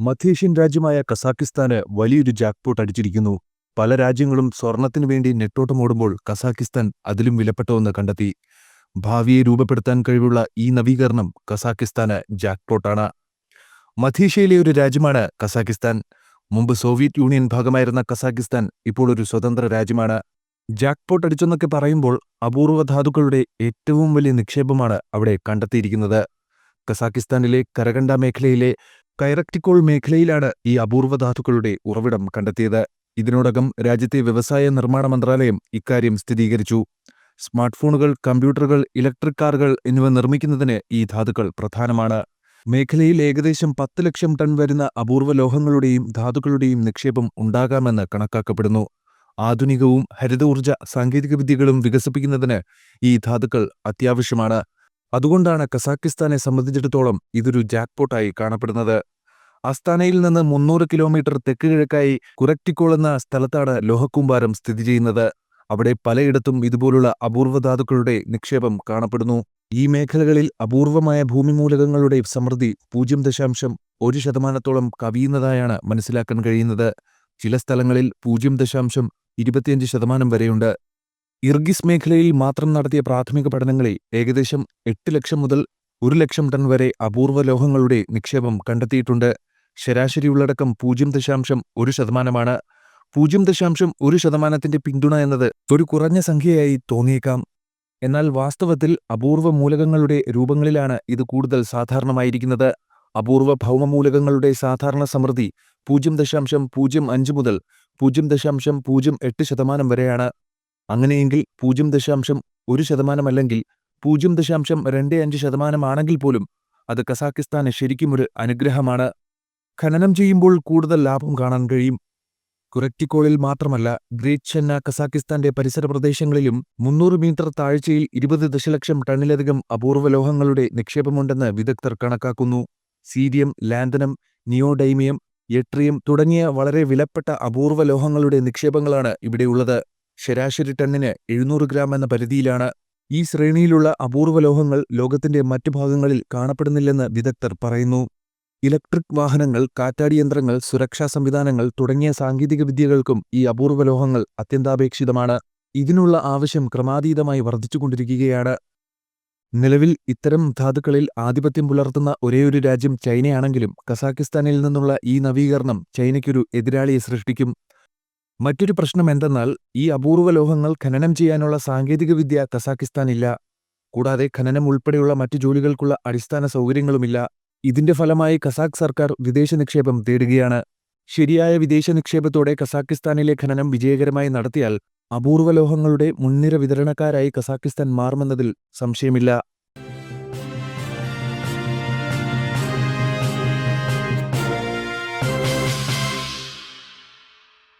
മധ്യേഷ്യൻ രാജ്യമായ കസാക്കിസ്ഥാന് വലിയൊരു ജാക്ക്പോട്ട് അടിച്ചിരിക്കുന്നു. പല രാജ്യങ്ങളും സ്വർണത്തിനു വേണ്ടി നെട്ടോട്ടമോടുമ്പോൾ കസാക്കിസ്ഥാൻ അതിലും വിലപ്പെട്ട ഒന്ന് കണ്ടെത്തി. ഭാവിയെ രൂപപ്പെടുത്താൻ കഴിവുള്ള ഈ നവീകരണം കസാക്കിസ്ഥാന് ജാക്ക്പോട്ടാണ്. മധ്യേഷ്യയിലെ ഒരു രാജ്യമാണ് കസാക്കിസ്ഥാൻ. മുമ്പ് സോവിയറ്റ് യൂണിയൻ ഭാഗമായിരുന്ന കസാക്കിസ്ഥാൻ ഇപ്പോൾ ഒരു സ്വതന്ത്ര രാജ്യമാണ്. ജാക്ക്പോട്ട് അടിച്ചെന്നൊക്കെ പറയുമ്പോൾ അപൂർവ ധാതുക്കളുടെ ഏറ്റവും വലിയ നിക്ഷേപമാണ് അവിടെ കണ്ടെത്തിയിരിക്കുന്നത്. കസാക്കിസ്ഥാനിലെ കരകണ്ട മേഖലയിലെ കൈറക്ടിക്കോൾ മേഖലയിലാണ് ഈ അപൂർവ ധാതുക്കളുടെ ഉറവിടം കണ്ടെത്തിയത്. ഇതിനോടകം രാജ്യത്തെ വ്യവസായ നിർമ്മാണ മന്ത്രാലയം ഇക്കാര്യം സ്ഥിരീകരിച്ചു. സ്മാർട്ട് ഫോണുകൾ, കമ്പ്യൂട്ടറുകൾ, ഇലക്ട്രിക് കാറുകൾ എന്നിവ നിർമ്മിക്കുന്നതിന് ഈ ധാതുക്കൾ പ്രധാനമാണ്. മേഖലയിൽ ഏകദേശം 10 ലക്ഷം ടൺ വരുന്ന അപൂർവ ലോഹങ്ങളുടെയും ധാതുക്കളുടെയും നിക്ഷേപം ഉണ്ടാകാമെന്ന് കണക്കാക്കപ്പെടുന്നു. ആധുനികവും ഹരിതോർജ്ജ സാങ്കേതികവിദ്യകളും വികസിപ്പിക്കുന്നതിന് ഈ ധാതുക്കൾ അത്യാവശ്യമാണ്. അതുകൊണ്ടാണ് കസാക്കിസ്ഥാനെ സംബന്ധിച്ചിടത്തോളം ഇതൊരു ജാക്ക്പോട്ടായി കാണപ്പെടുന്നത്. അസ്താനയിൽ നിന്ന് 300 കിലോമീറ്റർ തെക്ക് കിഴക്കായി കുറക്ടിക്കോൾ എന്ന സ്ഥലത്താണ് ലോഹക്കൂമ്പാരം സ്ഥിതി ചെയ്യുന്നത്. അവിടെ പലയിടത്തും ഇതുപോലുള്ള അപൂർവ ധാതുക്കളുടെ നിക്ഷേപം കാണപ്പെടുന്നു. ഈ മേഖലകളിൽ അപൂർവമായ ഭൂമിമൂലകങ്ങളുടെ സമൃദ്ധി 0.1% കവിയുന്നതായാണ് മനസ്സിലാക്കാൻ കഴിയുന്നത്. ചില സ്ഥലങ്ങളിൽ 0.25% വരെയുണ്ട്. ഇർഗിസ് മേഖലയിൽ മാത്രം നടത്തിയ പ്രാഥമിക പഠനങ്ങളിൽ ഏകദേശം 8 ലക്ഷം മുതൽ 1 ലക്ഷം ടൺ വരെ അപൂർവ ലോഹങ്ങളുടെ നിക്ഷേപം കണ്ടെത്തിയിട്ടുണ്ട്. ശരാശരി ഉള്ളടക്കം 0.1%. 0.1% പിന്തുണ എന്നത് ഒരു കുറഞ്ഞ സംഖ്യയായി തോന്നിയേക്കാം. എന്നാൽ വാസ്തവത്തിൽ അപൂർവ മൂലകങ്ങളുടെ രൂപങ്ങളിലാണ് ഇത് കൂടുതൽ സാധാരണമായിരിക്കുന്നത്. അപൂർവ ഭൗമമൂലകങ്ങളുടെ സാധാരണ സമൃദ്ധി 0.05 മുതൽ 0.08% വരെയാണ്. അങ്ങനെയെങ്കിൽ 0.1% അല്ലെങ്കിൽ 0.25% ആണെങ്കിൽ പോലും അത് കസാക്കിസ്ഥാന് ശരിക്കുമൊരു അനുഗ്രഹമാണ്. ഖനനം ചെയ്യുമ്പോൾ കൂടുതൽ ലാഭം കാണാൻ കഴിയും. കുറക്ടിക്കോളിൽ മാത്രമല്ല, ഗ്രേറ്റ് ചെന്ന കസാക്കിസ്ഥാന്റെ പരിസര പ്രദേശങ്ങളിലും 300 മീറ്റർ താഴ്ചയിൽ 20 ദശലക്ഷം ടണ്ണിലധികം അപൂർവ ലോഹങ്ങളുടെ നിക്ഷേപമുണ്ടെന്ന് വിദഗ്ധർ കണക്കാക്കുന്നു. സീരിയം, ലാന്തനം, നിയോഡൈമിയം, യട്രിയം തുടങ്ങിയ വളരെ വിലപ്പെട്ട അപൂർവ ലോഹങ്ങളുടെ നിക്ഷേപങ്ങളാണ് ഇവിടെയുള്ളത്. ശരാശരി ടണ്ണിന് 700 ഗ്രാം എന്ന പരിധിയിലാണ്. ഈ ശ്രേണിയിലുള്ള അപൂർവ ലോഹങ്ങൾ ലോകത്തിന്റെ മറ്റു ഭാഗങ്ങളിൽ കാണപ്പെടുന്നില്ലെന്ന് വിദഗ്ധർ പറയുന്നു. ഇലക്ട്രിക് വാഹനങ്ങൾ, കാറ്റാടിയന്ത്രങ്ങൾ, സുരക്ഷാ സംവിധാനങ്ങൾ തുടങ്ങിയ സാങ്കേതിക വിദ്യകൾക്കും ഈ അപൂർവ ലോഹങ്ങൾ അത്യന്താപേക്ഷിതമാണ്. ഇതിനുള്ള ആവശ്യം ക്രമാതീതമായി വർദ്ധിച്ചുകൊണ്ടിരിക്കുകയാണ്. നിലവിൽ ഇത്തരം ധാതുക്കളിൽ ആധിപത്യം പുലർത്തുന്ന ഒരേയൊരു രാജ്യം ചൈനയാണെങ്കിലും കസാക്കിസ്ഥാനിൽ നിന്നുള്ള ഈ നവീകരണം ചൈനയ്ക്കൊരു എതിരാളിയെ സൃഷ്ടിക്കും. മറ്റൊരു പ്രശ്നം എന്തെന്നാൽ, ഈ അപൂർവ ലോഹങ്ങൾ ഖനനം ചെയ്യാനുള്ള സാങ്കേതികവിദ്യ കസാക്കിസ്ഥാനില്ല. കൂടാതെ ഖനനം ഉൾപ്പെടെയുള്ള മറ്റു ജോലികൾക്കുള്ള അടിസ്ഥാന സൗകര്യങ്ങളുമില്ല. ഇതിന്റെ ഫലമായി കസാഖ് സർക്കാർ വിദേശ നിക്ഷേപം തേടുകയാണ്. ശരിയായ വിദേശ നിക്ഷേപത്തോടെ കസാക്കിസ്ഥാനിലെ ഖനനം വിജയകരമായി നടത്തിയാൽ അപൂർവ ലോഹങ്ങളുടെ മുൻനിര വിതരണക്കാരായി കസാക്കിസ്ഥാൻ മാറുമെന്നതിൽ സംശയമില്ല.